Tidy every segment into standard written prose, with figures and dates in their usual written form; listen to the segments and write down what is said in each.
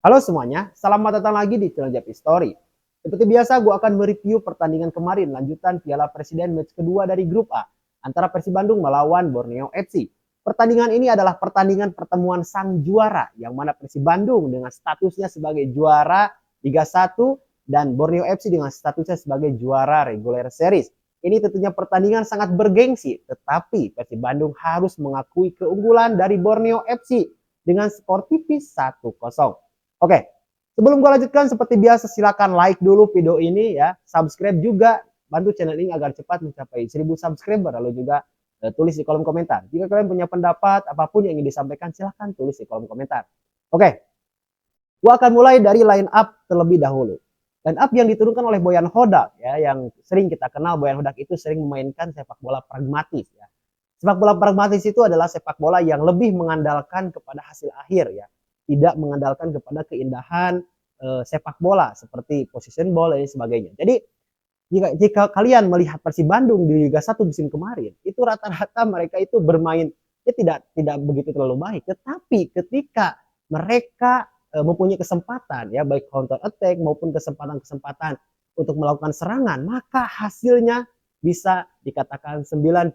Halo semuanya, selamat datang lagi di channel Japi Story. Seperti biasa, gue akan mereview pertandingan kemarin lanjutan Piala Presiden match kedua dari grup A antara Persib Bandung melawan Borneo FC. Pertandingan ini adalah pertandingan pertemuan sang juara yang mana Persib Bandung dengan statusnya sebagai juara Liga 1 dan Borneo FC dengan statusnya sebagai juara regular series. Ini tentunya pertandingan sangat bergengsi, tetapi Persib Bandung harus mengakui keunggulan dari Borneo FC dengan skor tipis 1-0. Oke, sebelum gue lanjutkan seperti biasa silakan like dulu video ini ya, subscribe juga, bantu channel ini agar cepat mencapai 1000 subscriber, lalu juga tulis di kolom komentar. Jika kalian punya pendapat apapun yang ingin disampaikan silahkan tulis di kolom komentar. Oke, gue akan mulai dari line up terlebih dahulu. Line up yang diturunkan oleh Boyan Hodak ya, yang sering kita kenal. Boyan Hodak itu sering memainkan sepak bola pragmatis ya. Sepak bola pragmatis itu adalah sepak bola yang lebih mengandalkan kepada hasil akhir ya, tidak mengandalkan kepada keindahan sepak bola seperti position ball dan sebagainya. Jadi jika kalian melihat Persib Bandung di Liga 1 musim kemarin, itu rata-rata mereka itu bermain ya tidak begitu terlalu baik, tetapi ketika mereka mempunyai kesempatan ya baik counter attack maupun kesempatan-kesempatan untuk melakukan serangan, maka hasilnya bisa dikatakan 99%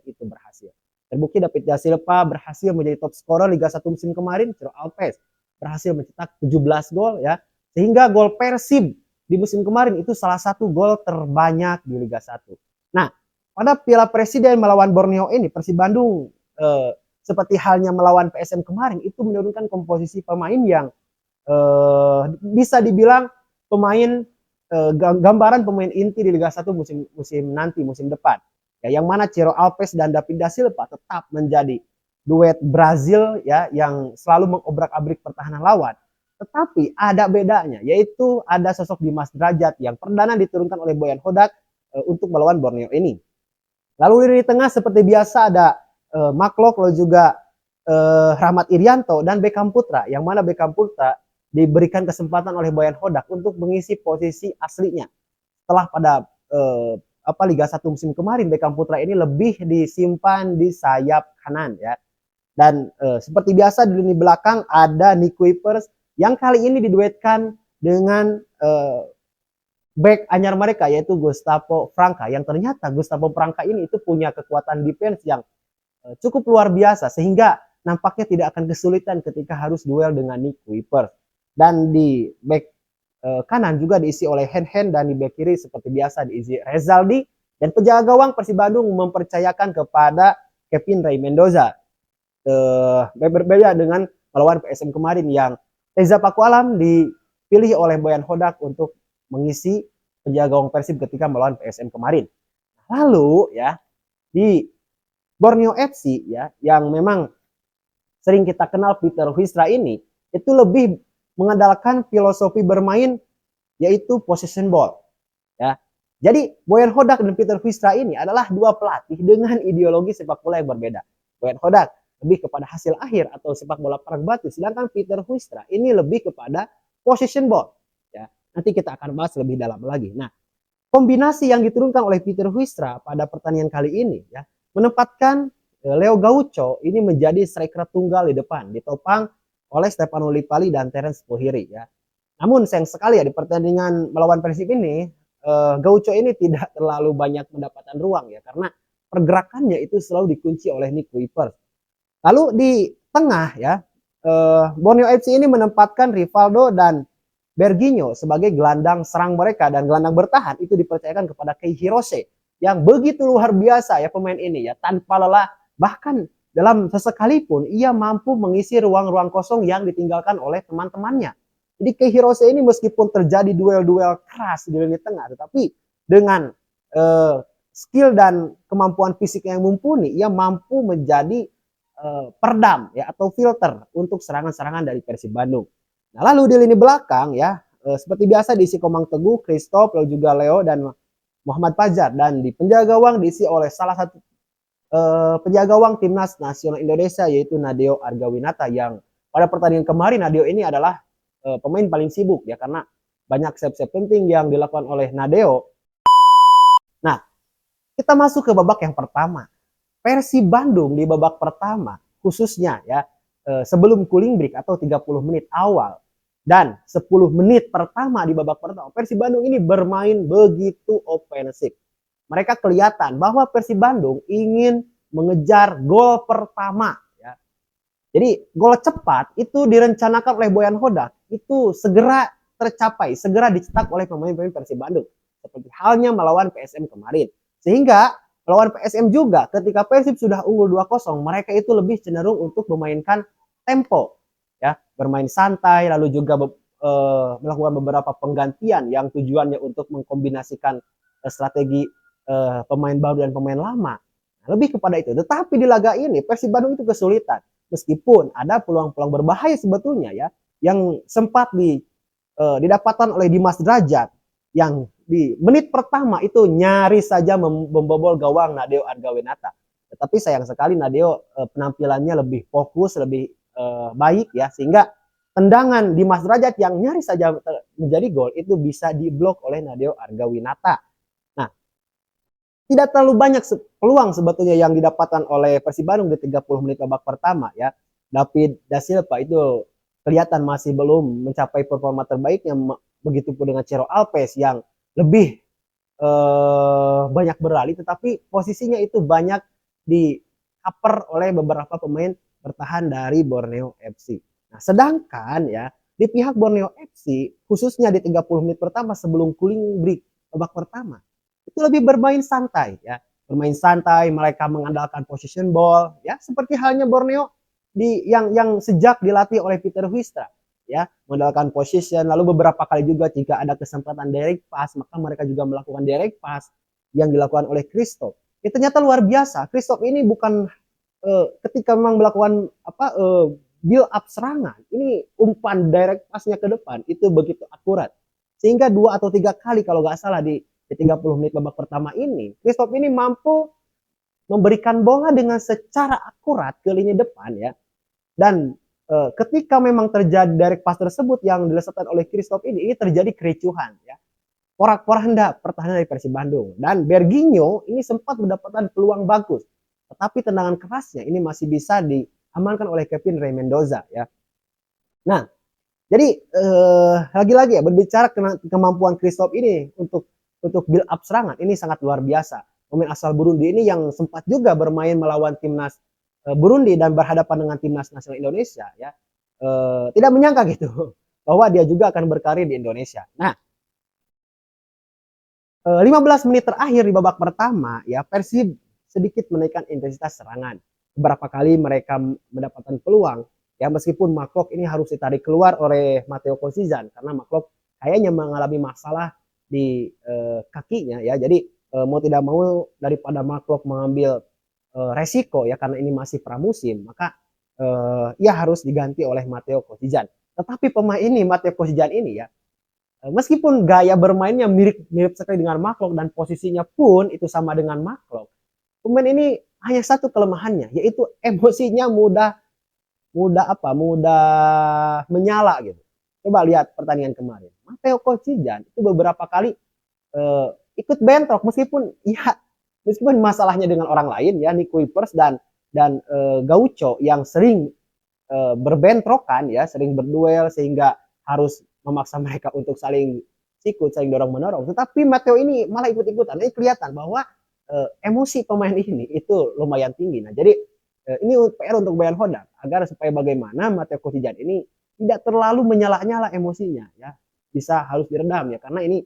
itu berhasil. Terbukti David Da Silva berhasil menjadi top scorer Liga 1 musim kemarin, Ciro Alves berhasil mencetak 17 gol ya. Sehingga gol Persib di musim kemarin itu salah satu gol terbanyak di Liga 1. Nah, pada Piala Presiden melawan Borneo ini Persib Bandung seperti halnya melawan PSM kemarin itu menurunkan komposisi pemain yang bisa dibilang pemain gambaran pemain inti di Liga 1 musim depan. Ya, yang mana Ciro Alves dan David Da Silva tetap menjadi duet Brazil ya yang selalu mengobrak-abrik pertahanan lawan. Tetapi ada bedanya, yaitu ada sosok Dimas Derajat yang perdana diturunkan oleh Boyan Hodak untuk melawan Borneo ini. Lalu di tengah seperti biasa ada Maklok, lalu juga Rahmat Irianto dan Beckham Putra, yang mana Beckham Putra diberikan kesempatan oleh Boyan Hodak untuk mengisi posisi aslinya. Setelah pada Liga 1 musim kemarin Beckham Putra ini lebih disimpan di sayap kanan ya. Dan seperti biasa di lini belakang ada Nick Kuipers yang kali ini diduetkan dengan back anyar mereka yaitu Gustavo Franca, yang ternyata Gustavo Franca ini itu punya kekuatan defense yang cukup luar biasa sehingga nampaknya tidak akan kesulitan ketika harus duel dengan Nick Kuipers. Dan di back kanan juga diisi oleh Hen dan di back kiri seperti biasa diisi Rezaldi, dan penjaga gawang Persib Bandung mempercayakan kepada Kevin Ray Mendoza. Berbeda dengan melawan PSM kemarin yang Reza Pakualam dipilih oleh Boyan Hodak untuk mengisi penjaga gawang Persib ketika melawan PSM kemarin. Lalu ya di Borneo FC ya yang memang sering kita kenal Peter Huistra ini itu lebih mengandalkan filosofi bermain yaitu possession ball ya. Jadi Boyan Hodak dan Peter Huistra ini adalah dua pelatih dengan ideologi sepak bola yang berbeda. Boyan Hodak lebih kepada hasil akhir atau sepak bola pragmatis, sedangkan Peter Huistra ini lebih kepada possession ball ya. Nanti kita akan bahas lebih dalam lagi. Nah, kombinasi yang diturunkan oleh Peter Huistra pada pertandingan kali ini ya menempatkan Leo Gaucho ini menjadi striker tunggal di depan, ditopang oleh Stefano Lipali dan Terence Pohiri ya. Namun sayang sekali ya di pertandingan melawan Persib ini Gaucho ini tidak terlalu banyak mendapatkan ruang ya karena pergerakannya itu selalu dikunci oleh Nick Kuipers. Lalu di tengah ya Borneo FC ini menempatkan Rivaldo dan Berginho sebagai gelandang serang mereka, dan gelandang bertahan itu dipercayakan kepada Kei Hirose yang begitu luar biasa ya pemain ini ya, tanpa lelah, bahkan dalam sesekalipun ia mampu mengisi ruang-ruang kosong yang ditinggalkan oleh teman-temannya. Jadi Kei Hirose ini meskipun terjadi duel-duel keras di lini tengah, tetapi dengan skill dan kemampuan fisik yang mumpuni, ia mampu menjadi peredam ya atau filter untuk serangan-serangan dari Persib Bandung. Nah, lalu di lini belakang ya seperti biasa diisi Komang Teguh, Christoph, lalu juga Leo dan Muhammad Fajar, dan di penjaga gawang diisi oleh salah satu penjaga gawang timnas nasional Indonesia yaitu Nadeo Argawinata, yang pada pertandingan kemarin Nadeo ini adalah pemain paling sibuk ya karena banyak save-save penting yang dilakukan oleh Nadeo. Nah, kita masuk ke babak yang pertama. Persib Bandung di babak pertama khususnya ya sebelum cooling break atau 30 menit awal Dan 10 menit pertama di babak pertama, Persib Bandung ini bermain begitu ofensif. Mereka kelihatan bahwa Persib Bandung ingin mengejar gol pertama. Ya. Jadi gol cepat itu direncanakan oleh Boyan Hodak itu segera tercapai, segera dicetak oleh pemain-pemain Persib Bandung. Seperti halnya melawan PSM kemarin. Sehingga melawan PSM juga ketika Persib sudah unggul 2-0, mereka itu lebih cenderung untuk memainkan tempo, ya, bermain santai, lalu juga melakukan beberapa penggantian yang tujuannya untuk mengkombinasikan strategi pemain baru dan pemain lama. Nah, lebih kepada itu. Tetapi di laga ini Persib Bandung itu kesulitan, meskipun ada peluang-peluang berbahaya sebetulnya ya, yang sempat didapatkan oleh Dimas Derajat yang di menit pertama itu nyaris saja membobol gawang Nadeo Argawinata. Tetapi sayang sekali Nadeo penampilannya lebih fokus, lebih baik ya, sehingga tendangan Dimas Derajat yang nyaris saja menjadi gol itu bisa diblok oleh Nadeo Argawinata. Nah, tidak terlalu banyak peluang sebetulnya yang didapatkan oleh Persib Bandung di 30 menit babak pertama ya. David Da Silva itu kelihatan masih belum mencapai performa terbaiknya, begitupun dengan Ciro Alves yang lebih banyak beralih, tetapi posisinya itu banyak di cover oleh beberapa pemain bertahan dari Borneo FC. Nah, sedangkan ya di pihak Borneo FC khususnya di 30 menit pertama sebelum cooling break babak pertama itu lebih bermain santai ya, bermain santai, mereka mengandalkan possession ball ya, seperti halnya Borneo yang sejak dilatih oleh Peter Huistra ya, mengandalkan position, lalu beberapa kali juga jika ada kesempatan direct pass maka mereka juga melakukan direct pass yang dilakukan oleh Christoph. Ternyata luar biasa. Christoph ini bukan ketika memang melakukan build up serangan, ini umpan direct passnya ke depan itu begitu akurat, sehingga 2 atau 3 kali kalau nggak salah di 30 menit babak pertama ini Christoph ini mampu memberikan bola dengan secara akurat ke lini depan ya. Dan ketika memang terjadi direct pass tersebut yang dilesakan oleh Christoph ini terjadi kericuhan ya, porak-poranda pertahanan dari Persib Bandung, dan Berginho ini sempat mendapatkan peluang bagus, tetapi tendangan kerasnya ini masih bisa diamankan oleh Kevin Rey Mendoza ya. Nah, jadi lagi-lagi ya, berbicara kemampuan Christoph ini untuk build up serangan ini sangat luar biasa. Pemain asal Burundi ini yang sempat juga bermain melawan timnas Burundi dan berhadapan dengan timnas nasional Indonesia ya, tidak menyangka gitu bahwa dia juga akan berkarir di Indonesia. Nah, 15 menit terakhir di babak pertama ya, Persib sedikit menaikkan intensitas serangan. Beberapa kali mereka mendapatkan peluang ya, meskipun Maklok ini harus ditarik keluar oleh Matteo Kosizan karena Maklok kayaknya mengalami masalah di kakinya ya. Jadi mau tidak mau daripada Maklok mengambil resiko ya, karena ini masih pramusim, maka ia harus diganti oleh Matteo Kosizan. Tetapi pemain ini, Matteo Kosizan ini ya, meskipun gaya bermainnya mirip sekali dengan Maklok dan posisinya pun itu sama dengan Maklok, pemain ini hanya satu kelemahannya, yaitu emosinya mudah menyala gitu. Coba lihat pertandingan kemarin, Matteo Kosizan itu beberapa kali ikut bentrok, meskipun masalahnya dengan orang lain ya, Nick Kuipers dan Gaucho yang sering berbentrokan ya, sering berduel sehingga harus memaksa mereka untuk saling sikut, saling dorong menorong. Tetapi Matteo ini malah ikut-ikutan. Ini kelihatan bahwa emosi pemain ini itu lumayan tinggi. Nah, jadi ini PR untuk Boyan Hodak agar supaya bagaimana Matteo Kosizan ini tidak terlalu menyala-nyala emosinya ya, bisa harus diredam ya, karena ini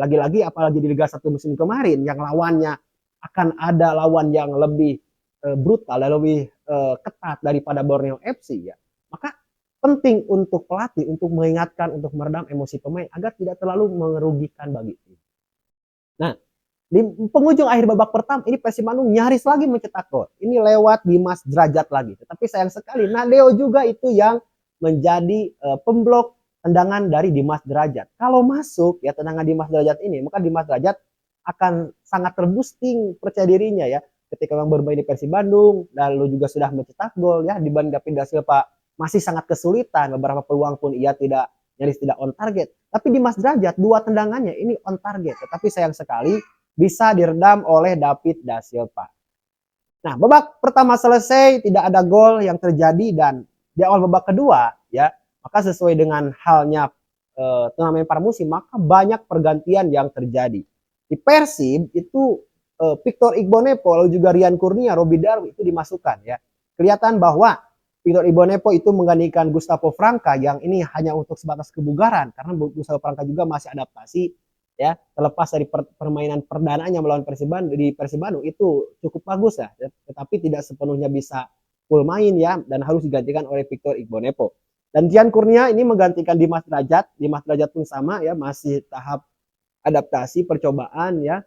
lagi-lagi apalagi di Liga 1 musim kemarin yang lawannya akan ada lawan yang lebih brutal dan lebih ketat daripada Borneo FC ya, maka penting untuk pelatih untuk mengingatkan, untuk meredam emosi pemain agar tidak terlalu merugikan bagi tim. Nah, di penghujung akhir babak pertama ini Persib Bandung nyaris lagi mencetak gol. Ini lewat Dimas Derajat lagi. Tetapi sayang sekali Nadeo juga itu yang menjadi pemblok tendangan dari Dimas Derajat. Kalau masuk ya tendangan Dimas Derajat ini, maka Dimas Derajat akan sangat terboosting percaya dirinya ya, ketika memang bermain di Persib Bandung, lalu juga sudah mencetak gol ya, dibanding David Da Silva masih sangat kesulitan, beberapa peluang pun ia nyaris tidak on target. Tapi Dimas Derajat 2 tendangannya ini on target, tetapi sayang sekali bisa diredam oleh David Da Silva. Nah, babak pertama selesai, tidak ada gol yang terjadi, dan di awal babak kedua ya, Maka sesuai dengan halnya turnamen pramusim, maka banyak pergantian yang terjadi. Di Persib itu Victor Igbonepo lalu juga Rian Kurnia, Robi Darwi itu dimasukkan ya. Kelihatan bahwa Victor Igbonepo itu menggantikan Gustavo Franca yang ini hanya untuk sebatas kebugaran karena Gustavo Franca juga masih adaptasi ya, terlepas dari permainan perdananya melawan di Persib Bandung itu cukup bagus ya, tetapi tidak sepenuhnya bisa full main ya dan harus digantikan oleh Victor Igbonepo. Dan Rian Kurnia ini menggantikan Dimas Derajat pun sama ya, masih tahap adaptasi percobaan ya.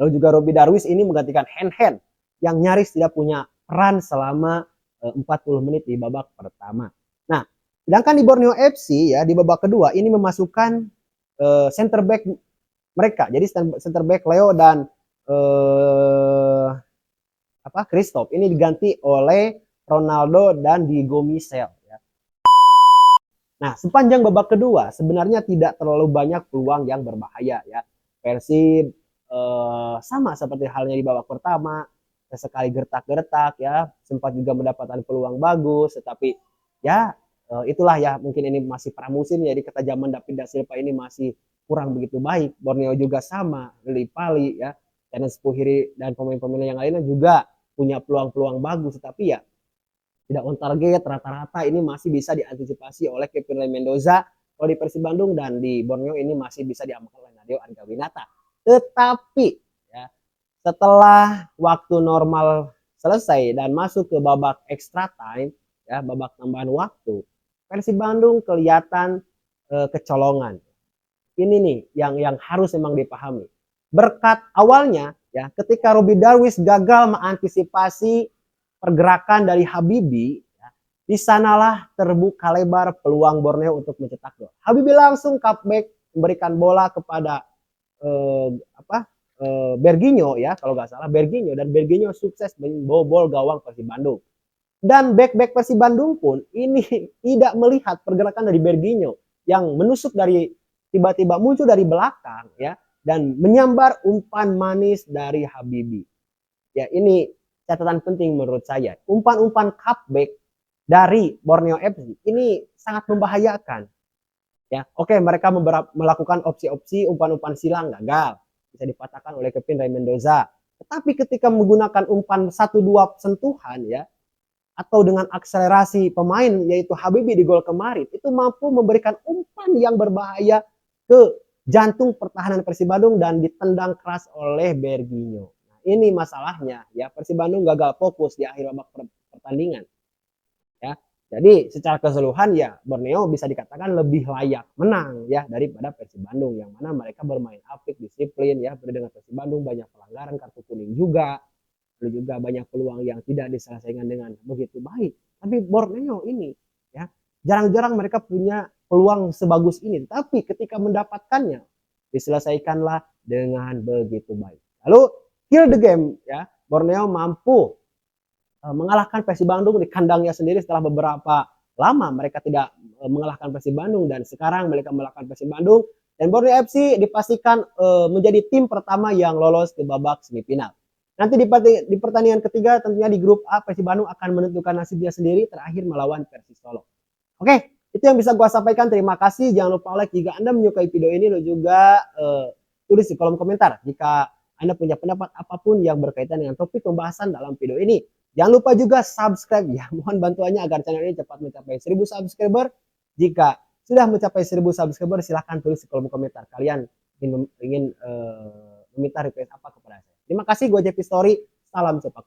Lalu juga Robi Darwis ini menggantikan Hen yang nyaris tidak punya peran selama 40 menit di babak pertama. Nah, sedangkan di Borneo FC ya di babak kedua ini memasukkan center back mereka. Jadi center back Leo dan Christoph ini diganti oleh Ronaldo dan Diego Michel. Ya. Nah, sepanjang babak kedua sebenarnya tidak terlalu banyak peluang yang berbahaya ya. Persib sama seperti halnya di babak pertama, sekali gertak-gertak ya, sempat juga mendapatkan peluang bagus, tetapi ya itulah ya mungkin ini masih pramusim ya, di ketajaman David da Silva ini masih kurang begitu baik. Borneo juga sama, Lili Pali ya, dan Sepuhiri dan pemain-pemain yang lainnya juga punya peluang-peluang bagus, tapi ya tidak on target, rata-rata ini masih bisa diantisipasi oleh Kevin Mendoza kalau di Persib Bandung, dan di Borneo ini masih bisa diamankan oleh Nadeo Argawinata. Tetapi ya, setelah waktu normal selesai dan masuk ke babak extra time ya, babak tambahan waktu, Persib Bandung kelihatan kecolongan. Ini nih yang harus memang dipahami. Berkat awalnya ya, ketika Robi Darwis gagal mengantisipasi pergerakan dari Habibie, ya, di sanalah terbuka lebar peluang Borneo untuk mencetak gol. Habibie langsung cutback memberikan bola kepada Berginho ya, kalau nggak salah Berginho, dan Berginho sukses membobol gawang Persib Bandung. Dan back Persib Bandung pun ini tidak melihat pergerakan dari Berginho yang menusuk dari tiba-tiba muncul dari belakang ya, dan menyambar umpan manis dari Habibie. Ya, ini catatan penting menurut saya. Umpan-umpan cutback dari Borneo FC ini sangat membahayakan. Ya, oke, mereka melakukan opsi-opsi umpan-umpan silang gagal, bisa dipatahkan oleh Kevin Mendoza. Tetapi ketika menggunakan umpan 1-2 sentuhan ya, atau dengan akselerasi pemain yaitu Habibie di gol kemarin, itu mampu memberikan umpan yang berbahaya ke jantung pertahanan Persib Bandung dan ditendang keras oleh Berginho. Nah, ini masalahnya ya, Persib Bandung gagal fokus di akhir babak pertandingan. Ya. Jadi secara keseluruhan ya Borneo bisa dikatakan lebih layak menang ya daripada Persib Bandung, yang mana mereka bermain apik, disiplin ya, berbeda dengan Persib Bandung banyak pelanggaran, kartu kuning juga, lalu juga banyak peluang yang tidak diselesaikan dengan begitu baik. Tapi Borneo ini ya jarang-jarang mereka punya peluang sebagus ini, tapi ketika mendapatkannya diselesaikanlah dengan begitu baik. Lalu kill the game ya, Borneo mampu mengalahkan Persib Bandung di kandangnya sendiri setelah beberapa lama mereka tidak mengalahkan Persib Bandung, dan sekarang mereka mengalahkan Persib Bandung, dan Borneo FC dipastikan menjadi tim pertama yang lolos ke babak semifinal. Nanti di pertandingan ketiga tentunya di grup A, Persib Bandung akan menentukan nasibnya sendiri terakhir melawan Persis Solo. Oke, itu yang bisa gue sampaikan. Terima kasih. Jangan lupa like jika Anda menyukai video ini, dan juga tulis di kolom komentar jika Anda punya pendapat apapun yang berkaitan dengan topik pembahasan dalam video ini. Jangan lupa juga subscribe ya. Mohon bantuannya agar channel ini cepat mencapai 1000 subscriber. Jika sudah mencapai 1000 subscriber, silahkan tulis di kolom komentar kalian ingin meminta request apa kepada saya. Terima kasih, gue JP Story. Salam sepak